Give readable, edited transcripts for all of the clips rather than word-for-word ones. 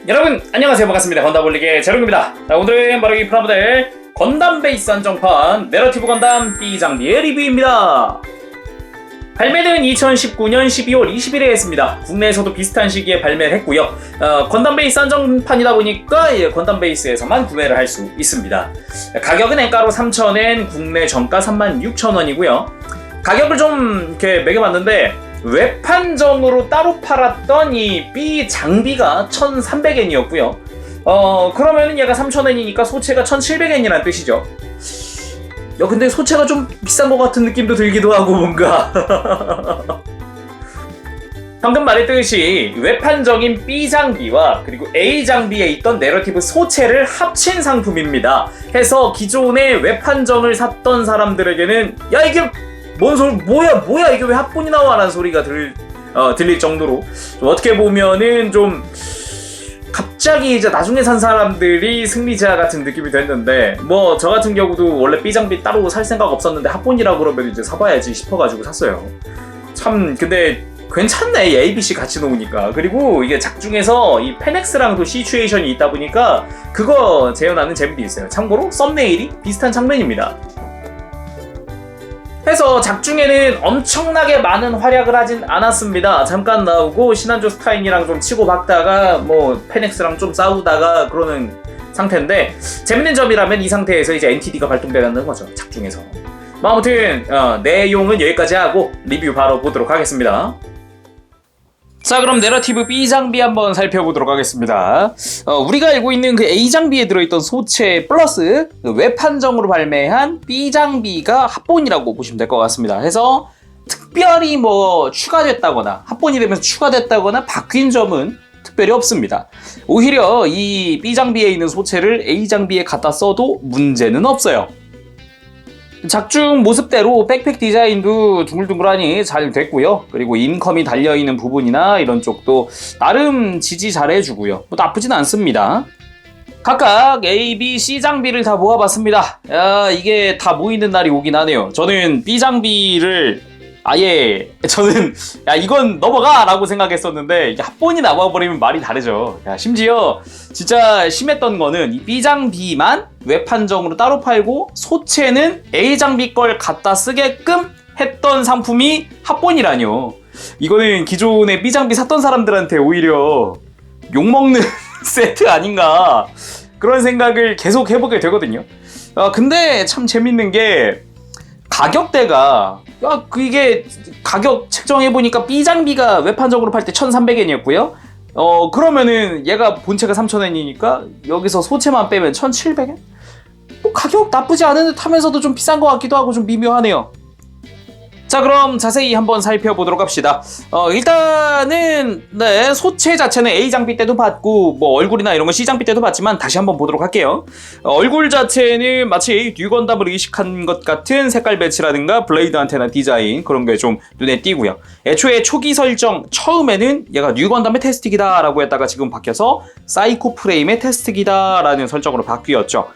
여러분 안녕하세요. 반갑습니다. 건담올릭의 제롱입니다. 자, 오늘은 바로 이 프라모델 건담 베이스 한정판 내러티브 건담 B 장비의 리뷰입니다. 발매는 2019년 12월 20일에 했습니다. 국내에서도 비슷한 시기에 발매를 했고요. 건담 베이스 한정판이다 보니까 건담 베이스에서만 구매를 할 수 있습니다. 가격은 엔가로 3,000엔, 국내 정가 36,000원이고요. 가격을 좀 이렇게 매겨봤는데 웹판정으로 따로 팔았던 이 B 장비가 1,300엔이었고요. 그러면은 얘가 3,000엔이니까 소체가 1,700엔이라는 뜻이죠. 근데 소체가 좀 비싼 것 같은 느낌도 들기도 하고 뭔가 방금 말했듯이 웹판정인 B 장비와 그리고 A 장비에 있던 내러티브 소체를 합친 상품입니다. 해서 기존의 웹판정을 샀던 사람들에게는 야 이게 뭔 소리 뭐야 이게 왜 합본이 나와 라는 소리가 들릴 정도로 좀 어떻게 보면은 좀 갑자기 이제 나중에 산 사람들이 승리자 같은 느낌이 됐는데 뭐 저 같은 경우도 원래 B 장비 따로 살 생각 없었는데 합본이라고 그러면 이제 사봐야지 싶어가지고 샀어요. 참 근데 괜찮네 이 ABC 같이 놓으니까. 그리고 이게 작중에서 이 페넥스랑도 시츄에이션이 있다 보니까 그거 재현하는 재미도 있어요. 참고로 썸네일이 비슷한 장면입니다. 해서 작중에는 엄청나게 많은 활약을 하진 않았습니다. 잠깐 나오고 시난조 스타인이랑 좀 치고 박다가 뭐 페넥스랑 좀 싸우다가 그러는 상태인데 재밌는 점이라면 이 상태에서 이제 NTD가 발동되는 거죠. 작중에서. 아무튼 내용은 여기까지 하고 리뷰 바로 보도록 하겠습니다. 자, 그럼 내러티브 B 장비 한번 살펴보도록 하겠습니다. 우리가 알고 있는 그 A 장비에 들어있던 소체 플러스 그 웹판정으로 발매한 B 장비가 합본이라고 보시면 될 것 같습니다. 해서 특별히 뭐 추가됐다거나 합본이 되면서 추가됐다거나 바뀐 점은 특별히 없습니다. 오히려 이 B 장비에 있는 소체를 A 장비에 갖다 써도 문제는 없어요. 작중 모습대로 백팩 디자인도 둥글둥글하니 잘 됐고요. 그리고 인컴이 달려있는 부분이나 이런 쪽도 나름 지지 잘 해주고요. 뭐 나쁘진 않습니다. 각각 A, B, C 장비를 다 모아봤습니다. 야, 이게 다 모이는 날이 오긴 하네요. 저는 B 장비를 저는 야 이건 넘어가 라고 생각했었는데 이게 합본이 나와버리면 말이 다르죠. 야, 심지어 진짜 심했던 거는 이 B 장비만 웹판정으로 따로 팔고 소체는 A 장비 걸 갖다 쓰게끔 했던 상품이 합본이라뇨. 이거는 기존에 B 장비 샀던 사람들한테 오히려 욕먹는 세트 아닌가 그런 생각을 계속 해보게 되거든요. 근데 참 재밌는 게 가격대가 이게 가격 책정해보니까 B 장비가 웹판정으로 팔 때 1,300엔이었고요. 그러면은 얘가 본체가 3,000엔이니까 여기서 소체만 빼면 1,700엔? 뭐 가격 나쁘지 않은 듯 하면서도 좀 비싼 것 같기도 하고 좀 미묘하네요. 자, 그럼 자세히 한번 살펴보도록 합시다. 일단은 네, 소체 자체는 A 장비 때도 봤고 뭐 얼굴이나 이런 건 C 장비 때도 봤지만 다시 한번 보도록 할게요. 얼굴 자체는 마치 뉴건담을 의식한 것 같은 색깔 배치라든가 블레이드 안테나 디자인 그런 게 좀 눈에 띄고요. 애초에 초기 설정 처음에는 얘가 뉴건담의 테스트기다 라고 했다가 지금 바뀌어서 사이코 프레임의 테스트기다 라는 설정으로 바뀌었죠.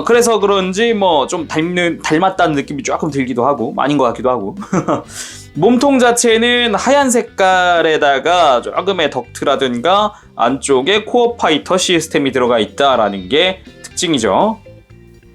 그래서 그런지 뭐 좀 닮았다는 느낌이 조금 들기도 하고 아닌 것 같기도 하고 몸통 자체는 하얀 색깔에다가 조금의 덕트라든가 안쪽에 코어 파이터 시스템이 들어가 있다라는 게 특징이죠.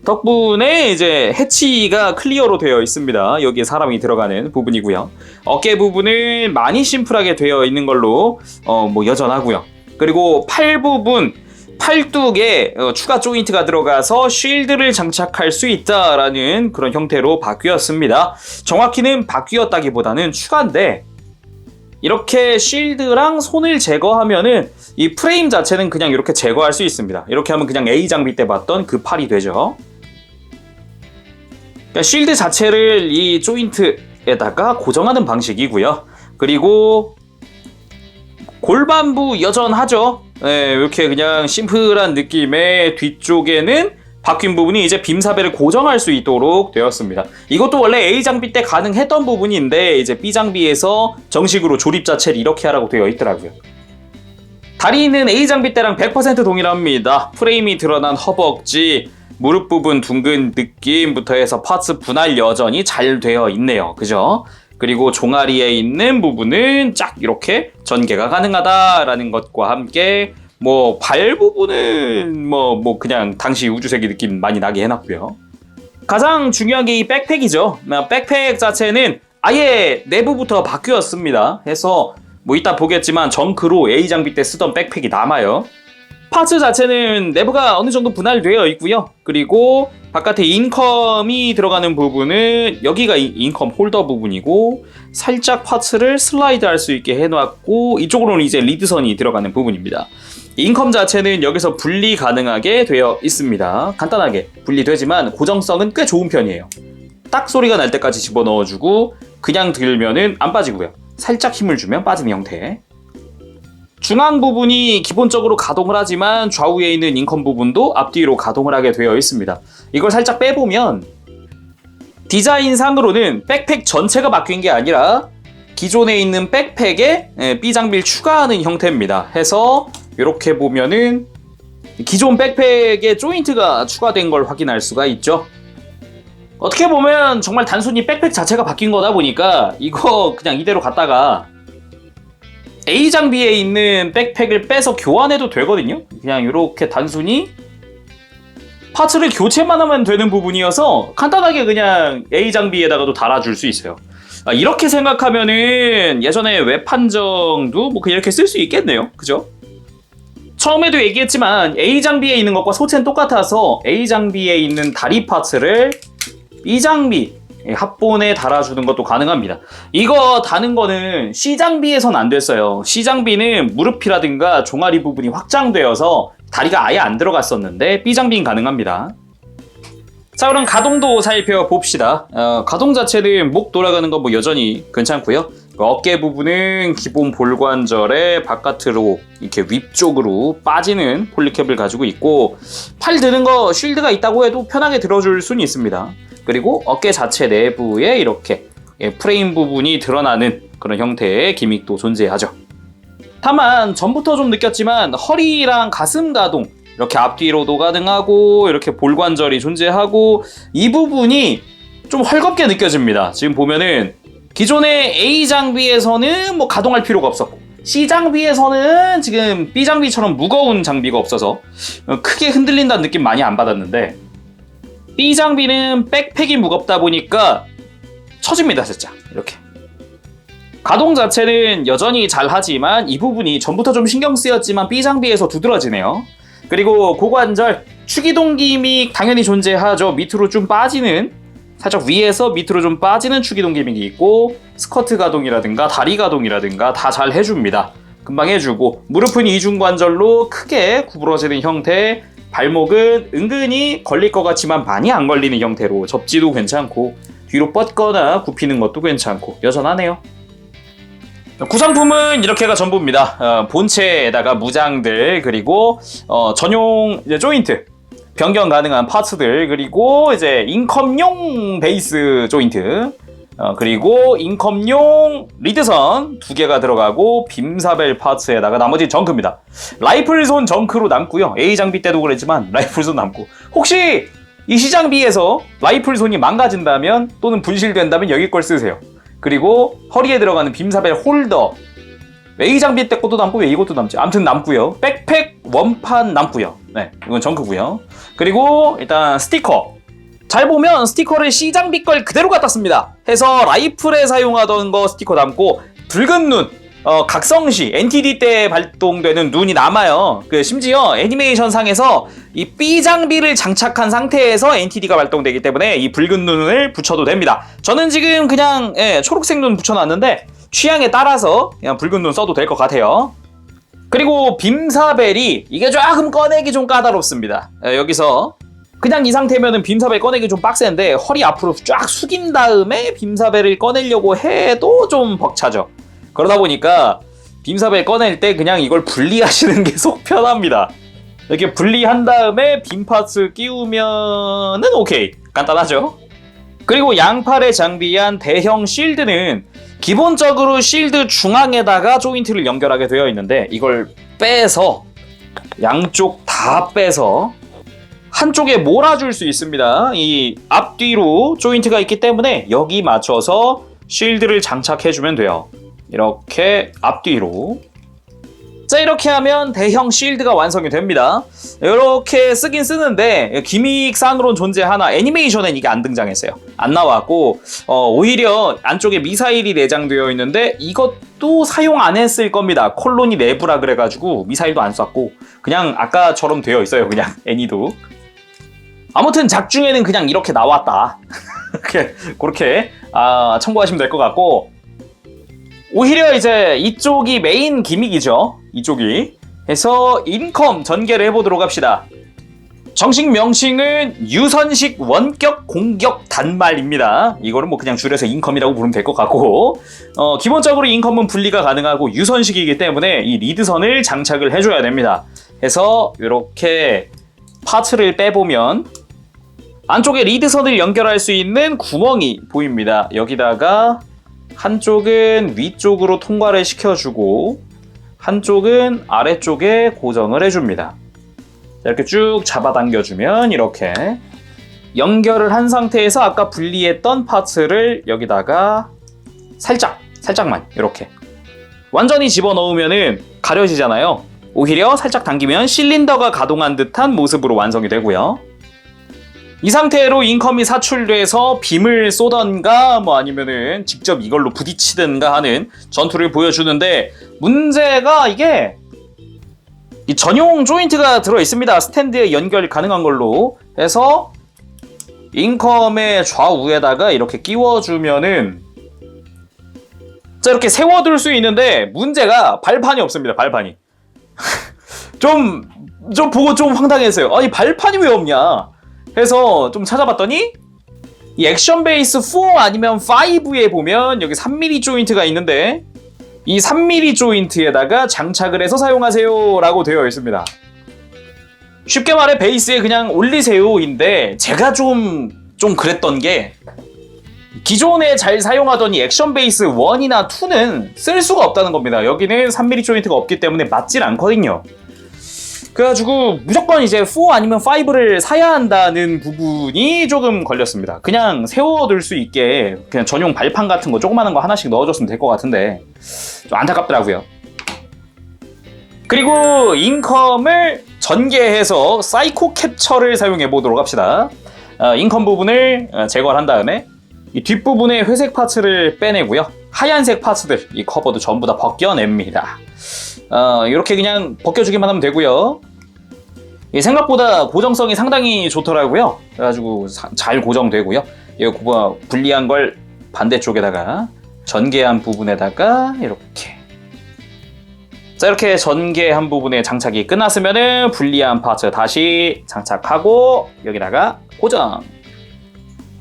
덕분에 이제 해치가 클리어로 되어 있습니다. 여기에 사람이 들어가는 부분이고요. 어깨 부분은 많이 심플하게 되어 있는 걸로 뭐 여전하고요. 그리고 팔 부분 팔뚝에 추가 조인트가 들어가서 쉴드를 장착할 수 있다라는 그런 형태로 바뀌었습니다. 정확히는 바뀌었다기보다는 추가인데 이렇게 쉴드랑 손을 제거하면은 이 프레임 자체는 그냥 이렇게 제거할 수 있습니다. 이렇게 하면 그냥 A 장비 때 봤던 그 팔이 되죠. 그러니까 쉴드 자체를 이 조인트에다가 고정하는 방식이고요. 그리고 골반부 여전하죠. 네, 이렇게 그냥 심플한 느낌의 뒤쪽에는 바뀐 부분이 이제 빔사벨을 고정할 수 있도록 되었습니다. 이것도 원래 A 장비 때 가능했던 부분인데 이제 B 장비에서 정식으로 조립 자체를 이렇게 하라고 되어 있더라고요. 다리는 A 장비 때랑 100% 동일합니다. 프레임이 드러난 허벅지, 무릎 부분 둥근 느낌부터 해서 파츠 분할 여전히 잘 되어 있네요. 그죠? 그리고 종아리에 있는 부분은 쫙 이렇게 전개가 가능하다라는 것과 함께 뭐 발 부분은 뭐 그냥 당시 우주세기 느낌 많이 나게 해놨고요. 가장 중요한 게 이 백팩이죠. 백팩 자체는 아예 내부부터 바뀌었습니다. 해서 뭐 이따 보겠지만 정크로 A 장비 때 쓰던 백팩이 남아요. 파츠 자체는 내부가 어느 정도 분할되어 있고요. 그리고 바깥에 인컴이 들어가는 부분은 여기가 인컴 홀더 부분이고 살짝 파츠를 슬라이드 할 수 있게 해놨고 이쪽으로는 이제 리드선이 들어가는 부분입니다. 인컴 자체는 여기서 분리 가능하게 되어 있습니다. 간단하게 분리되지만 고정성은 꽤 좋은 편이에요. 딱 소리가 날 때까지 집어넣어주고 그냥 들면은 안 빠지고요. 살짝 힘을 주면 빠지는 형태. 중앙 부분이 기본적으로 가동을 하지만 좌우에 있는 인컴 부분도 앞뒤로 가동을 하게 되어 있습니다. 이걸 살짝 빼보면 디자인상으로는 백팩 전체가 바뀐 게 아니라 기존에 있는 백팩에 B 장비를 추가하는 형태입니다. 해서 이렇게 보면은 기존 백팩에 조인트가 추가된 걸 확인할 수가 있죠. 어떻게 보면 정말 단순히 백팩 자체가 바뀐 거다 보니까 이거 그냥 이대로 갖다가 A 장비에 있는 백팩을 빼서 교환해도 되거든요. 그냥 이렇게 단순히 파츠를 교체만 하면 되는 부분이어서 간단하게 그냥 A 장비에다가도 달아줄 수 있어요. 이렇게 생각하면은 예전에 웹 판정도 뭐 그냥 이렇게 쓸 수 있겠네요. 그죠? 처음에도 얘기했지만 A 장비에 있는 것과 소체는 똑같아서 A 장비에 있는 다리 파츠를 B 장비 합본에 달아주는 것도 가능합니다. 이거 다는 거는 C 장비에선 안 됐어요. C 장비는 무릎이라든가 종아리 부분이 확장되어서 다리가 아예 안 들어갔었는데 B 장비는 가능합니다. 자, 그럼 가동도 살펴봅시다. 가동 자체는 목 돌아가는 거 뭐 여전히 괜찮고요. 어깨 부분은 기본 볼관절에 바깥으로 이렇게 위쪽으로 빠지는 폴리캡을 가지고 있고 팔 드는 거 쉴드가 있다고 해도 편하게 들어줄 수는 있습니다. 그리고 어깨 자체 내부에 이렇게 프레임 부분이 드러나는 그런 형태의 기믹도 존재하죠. 다만 전부터 좀 느꼈지만 허리랑 가슴 가동 이렇게 앞뒤로도 가능하고 이렇게 볼관절이 존재하고 이 부분이 좀 헐겁게 느껴집니다. 지금 보면은 기존의 A 장비에서는 뭐 가동할 필요가 없었고 C 장비에서는 지금 B 장비처럼 무거운 장비가 없어서 크게 흔들린다는 느낌 많이 안 받았는데 B 장비는 백팩이 무겁다 보니까 처집니다. 살짝 이렇게 가동 자체는 여전히 잘 하지만 이 부분이 전부터 좀 신경 쓰였지만 B 장비에서 두드러지네요. 그리고 고관절 축이동 기믹 당연히 존재하죠. 밑으로 좀 빠지는 살짝 위에서 밑으로 좀 빠지는 축이동 기믹이 있고 스커트 가동이라든가 다리 가동이라든가 다 잘 해줍니다. 금방 해주고 무릎은 이중관절로 크게 구부러지는 형태, 발목은 은근히 걸릴 것 같지만 많이 안 걸리는 형태로 접지도 괜찮고 뒤로 뻗거나 굽히는 것도 괜찮고 여전하네요. 구성품은 이렇게가 전부입니다. 본체에다가 무장들 그리고 전용 이제 조인트 변경 가능한 파츠들 그리고 이제 인컴용 베이스 조인트 그리고 인컴용 리드선 2개가 들어가고 빔사벨 파츠에다가 나머지 정크입니다. 라이플손 정크로 남고요. A 장비 때도 그랬지만 라이플손 남고 혹시 이 C 장비에서 라이플손이 망가진다면 또는 분실된다면 여기 걸 쓰세요. 그리고 허리에 들어가는 빔사벨 홀더 A 장비 때 것도 남고 왜 이것도 남지? 아무튼 남고요. 백팩 원판 남고요. 네, 이건 정크고요. 그리고 일단 스티커 잘 보면 스티커를 C 장비 걸 그대로 갖다 씁니다. 해서 라이플에 사용하던 거 스티커 남고 붉은 눈 각성시 NTD 때 발동되는 눈이 남아요. 심지어 애니메이션 상에서 이 B 장비를 장착한 상태에서 NTD가 발동되기 때문에 이 붉은 눈을 붙여도 됩니다. 저는 지금 그냥 초록색 눈 붙여놨는데 취향에 따라서 그냥 붉은 눈 써도 될 것 같아요. 그리고 빔사벨이 이게 조금 꺼내기 좀 까다롭습니다. 여기서 그냥 이 상태면은 빔사벨 꺼내기 좀 빡센데 허리 앞으로 쫙 숙인 다음에 빔사벨을 꺼내려고 해도 좀 벅차죠. 그러다 보니까 빔사벨 꺼낼 때 그냥 이걸 분리하시는 게 속 편합니다. 이렇게 분리한 다음에 빔 파츠 끼우면은 오케이. 간단하죠? 그리고 양팔에 장비한 대형 실드는 기본적으로 실드 중앙에다가 조인트를 연결하게 되어 있는데 이걸 빼서 양쪽 다 빼서 한쪽에 몰아줄 수 있습니다. 이 앞뒤로 조인트가 있기 때문에 여기 맞춰서 실드를 장착해주면 돼요. 이렇게 앞뒤로 자, 이렇게 하면 대형 쉴드가 완성이 됩니다. 이렇게 쓰긴 쓰는데 기믹상으로는 존재하나 애니메이션엔 이게 안 등장했어요. 안 나왔고 오히려 안쪽에 미사일이 내장되어 있는데 이것도 사용 안 했을 겁니다. 콜로니 내부라 그래가지고 미사일도 안 쐈고 그냥 아까처럼 되어 있어요. 그냥 애니도. 아무튼 작중에는 그냥 이렇게 나왔다. 그렇게 참고하시면 될 것 같고, 오히려 이제 이쪽이 메인 기믹이죠. 이쪽이. 해서 인컴 전개를 해보도록 합시다. 정식 명칭은 유선식 원격 공격 단말입니다. 이거는 뭐 그냥 줄여서 인컴이라고 부르면 될 것 같고, 기본적으로 인컴은 분리가 가능하고 유선식이기 때문에 이 리드선을 장착을 해줘야 됩니다. 해서 이렇게 파츠를 빼보면 안쪽에 리드선을 연결할 수 있는 구멍이 보입니다. 여기다가 한쪽은 위쪽으로 통과를 시켜주고 한쪽은 아래쪽에 고정을 해줍니다. 이렇게 쭉 잡아당겨주면 이렇게 연결을 한 상태에서 아까 분리했던 파츠를 여기다가 살짝만 이렇게 완전히 집어넣으면은 가려지잖아요. 오히려 살짝 당기면 실린더가 가동한 듯한 모습으로 완성이 되고요. 이 상태로 인컴이 사출돼서 빔을 쏘던가 뭐 아니면은 직접 이걸로 부딪히든가 하는 전투를 보여주는데, 문제가 이게 이 전용 조인트가 들어있습니다. 스탠드에 연결 가능한 걸로 해서 인컴의 좌우에다가 이렇게 끼워주면은 자 이렇게 세워둘 수 있는데, 문제가 발판이 없습니다. 발판이 좀 보고 좀 황당했어요. 아니 발판이 왜 없냐 해서 좀 찾아봤더니 이 액션 베이스 4 아니면 5에 보면 여기 3mm 조인트가 있는데 이 3mm 조인트에다가 장착을 해서 사용하세요 라고 되어 있습니다. 쉽게 말해 베이스에 그냥 올리세요인데, 제가 좀 그랬던 게 기존에 잘 사용하던 이 액션 베이스 1이나 2는 쓸 수가 없다는 겁니다. 여기는 3mm 조인트가 없기 때문에 맞질 않거든요. 그래가지고 무조건 이제 4 아니면 5를 사야 한다는 부분이 조금 걸렸습니다. 그냥 세워둘 수 있게 그냥 전용 발판 같은 거 조그마한 거 하나씩 넣어줬으면 될 것 같은데 좀 안타깝더라고요. 그리고 인컴을 전개해서 사이코 캡처를 사용해 보도록 합시다. 인컴 부분을 제거를 한 다음에 이 뒷부분의 회색 파츠를 빼내고요. 하얀색 파츠들, 이 커버도 전부 다 벗겨냅니다. 이렇게 그냥 벗겨주기만 하면 되고요. 생각보다 고정성이 상당히 좋더라고요. 그래가지고 잘 고정되고요. 이 분리한 걸 반대쪽에다가 전개한 부분에다가 이렇게 이렇게 전개한 부분에 장착이 끝났으면은 분리한 파츠 다시 장착하고 여기다가 고정.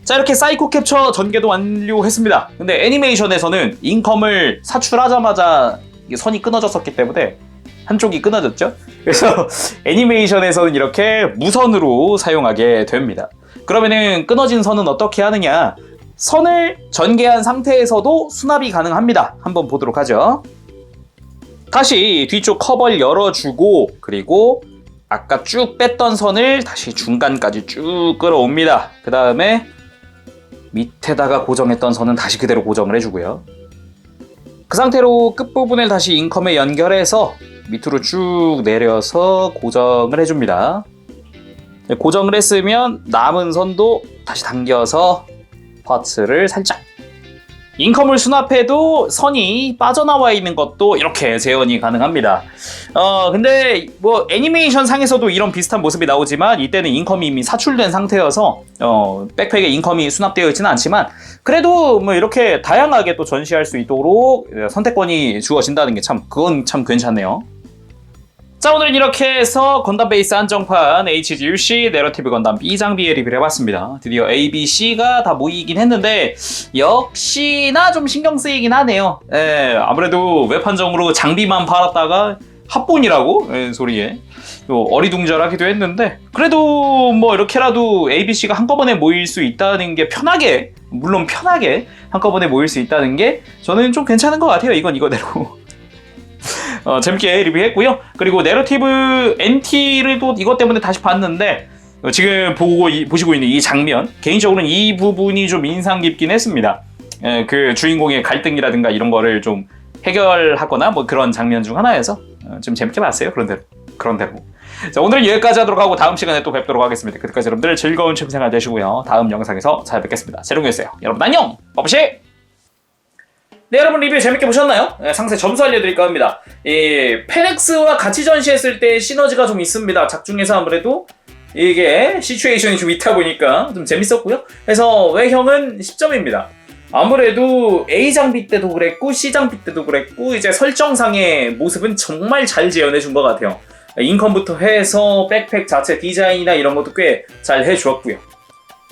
이렇게 사이코 캡처 전개도 완료했습니다. 근데 애니메이션에서는 인컴을 사출하자마자 선이 끊어졌었기 때문에 한쪽이 끊어졌죠. 그래서 애니메이션에서는 이렇게 무선으로 사용하게 됩니다. 그러면은 끊어진 선은 어떻게 하느냐? 선을 전개한 상태에서도 수납이 가능합니다. 한번 보도록 하죠. 다시 뒤쪽 커버를 열어주고, 그리고 아까 쭉 뺐던 선을 다시 중간까지 쭉 끌어옵니다. 그 다음에 밑에다가 고정했던 선은 다시 그대로 고정을 해주고요. 그 상태로 끝부분을 다시 인컴에 연결해서 밑으로 쭉 내려서 고정을 해줍니다. 고정을 했으면 남은 선도 다시 당겨서 파츠를 살짝, 인컴을 수납해도 선이 빠져나와 있는 것도 이렇게 재현이 가능합니다. 근데 뭐 애니메이션 상에서도 이런 비슷한 모습이 나오지만 이때는 인컴이 이미 사출된 상태여서 백팩에 인컴이 수납되어 있지는 않지만, 그래도 뭐 이렇게 다양하게 또 전시할 수 있도록 선택권이 주어진다는 게 그건 참 괜찮네요. 자, 오늘은 이렇게 해서 건담 베이스 한정판 HGUC 내러티브 건담 B 장비에 리뷰를 해봤습니다. 드디어 A, B, C가 다 모이긴 했는데 역시나 좀 신경 쓰이긴 하네요. 아무래도 웹한정으로 장비만 팔았다가 합본이라고 소리에 어리둥절하기도 했는데, 그래도 뭐 이렇게라도 A, B, C가 한꺼번에 모일 수 있다는 게 물론 편하게 한꺼번에 모일 수 있다는 게 저는 좀 괜찮은 것 같아요. 이거대로. 재밌게 리뷰했고요. 그리고 내러티브 NT를 또 이것 때문에 다시 봤는데 지금 보시고 있는 이 장면, 개인적으로는 이 부분이 좀 인상 깊긴 했습니다. 그 주인공의 갈등이라든가 이런 거를 좀 해결하거나 뭐 그런 장면 중 하나여서 좀 재밌게 봤어요. 그런대로. 자, 오늘은 여기까지 하도록 하고 다음 시간에 또 뵙도록 하겠습니다. 그때까지 여러분들 즐거운 취미생활 되시고요. 다음 영상에서 잘 뵙겠습니다. 재롱이었어요. 여러분 안녕! 버브시! 네, 여러분 리뷰 재밌게 보셨나요? 네, 상세 점수 알려드릴까 합니다. 이 페넥스와 같이 전시했을 때 시너지가 좀 있습니다. 작중에서 아무래도 이게 시츄에이션이 좀 있다 보니까 좀 재밌었고요. 그래서 외형은 10점입니다. 아무래도 A 장비 때도 그랬고 C 장비 때도 그랬고 이제 설정상의 모습은 정말 잘 재현해 준 것 같아요. 인컴부터 해서 백팩 자체 디자인이나 이런 것도 꽤 잘 해주었고요.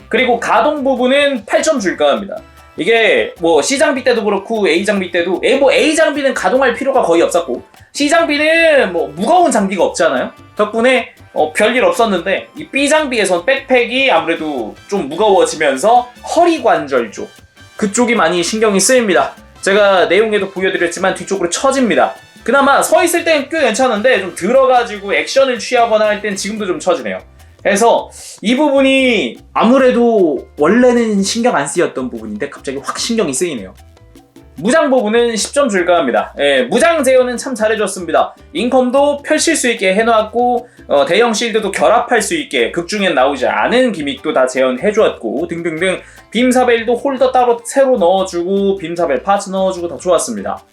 그리고 가동 부분은 8점 줄까 합니다. 이게 뭐 C 장비 때도 그렇고 A 장비 때도 A 장비는 가동할 필요가 거의 없었고 C 장비는 뭐 무거운 장비가 없잖아요. 덕분에 별일 없었는데 이 B 장비에선 백팩이 아무래도 좀 무거워지면서 허리 관절 쪽 그쪽이 많이 신경이 쓰입니다. 제가 내용에도 보여드렸지만 뒤쪽으로 처집니다. 그나마 서 있을 땐 꽤 괜찮은데 좀 들어가지고 액션을 취하거나 할 땐 지금도 좀 처지네요. 그래서 이 부분이 아무래도 원래는 신경 안 쓰였던 부분인데 갑자기 확 신경이 쓰이네요. 무장 부분은 10점 줄까 합니다. 예, 무장 제어는 참 잘해줬습니다. 인컴도 펼칠 수 있게 해놨고 대형 실드도 결합할 수 있게 극중엔 나오지 않은 기믹도 다 재현해주었고 등등등 빔사벨도 홀더 따로 새로 넣어주고 빔사벨 파츠 넣어주고 다 좋았습니다.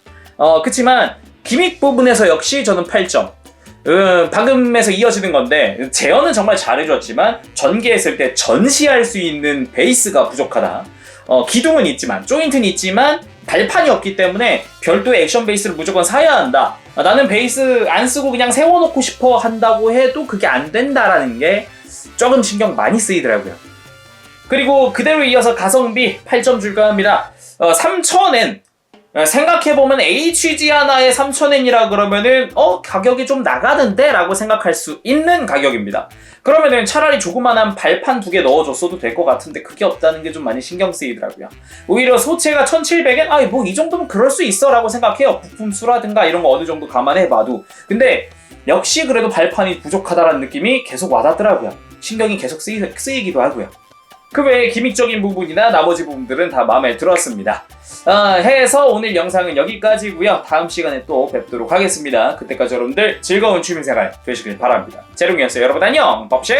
그치만 기믹 부분에서 역시 저는 8점. 방금에서 이어지는 건데 재현은 정말 잘해줬지만 전개했을 때 전시할 수 있는 베이스가 부족하다. 기둥은 있지만 조인트는 있지만 발판이 없기 때문에 별도의 액션 베이스를 무조건 사야 한다. 나는 베이스 안 쓰고 그냥 세워놓고 싶어 한다고 해도 그게 안 된다라는 게 조금 신경 많이 쓰이더라고요. 그리고 그대로 이어서 가성비 8점 줄까 합니다. 3,000엔 생각해보면 HG 하나에 3,000엔이라 그러면은 가격이 좀 나가는데? 라고 생각할 수 있는 가격입니다. 그러면은 차라리 조그만한 발판 2개 넣어줬어도 될 것 같은데 그게 없다는 게 좀 많이 신경 쓰이더라고요. 오히려 소체가 1,700엔? 뭐 이 정도면 그럴 수 있어 라고 생각해요. 부품 수라든가 이런 거 어느 정도 감안해봐도. 근데 역시 그래도 발판이 부족하다라는 느낌이 계속 와닿더라고요. 신경이 계속 쓰이기도 하고요. 그 외에 기믹적인 부분이나 나머지 부분들은 다 마음에 들었습니다. 해서 오늘 영상은 여기까지고요. 다음 시간에 또 뵙도록 하겠습니다. 그때까지 여러분들 즐거운 취미생활 되시길 바랍니다. 재롱이었어요. 여러분 안녕! 법시!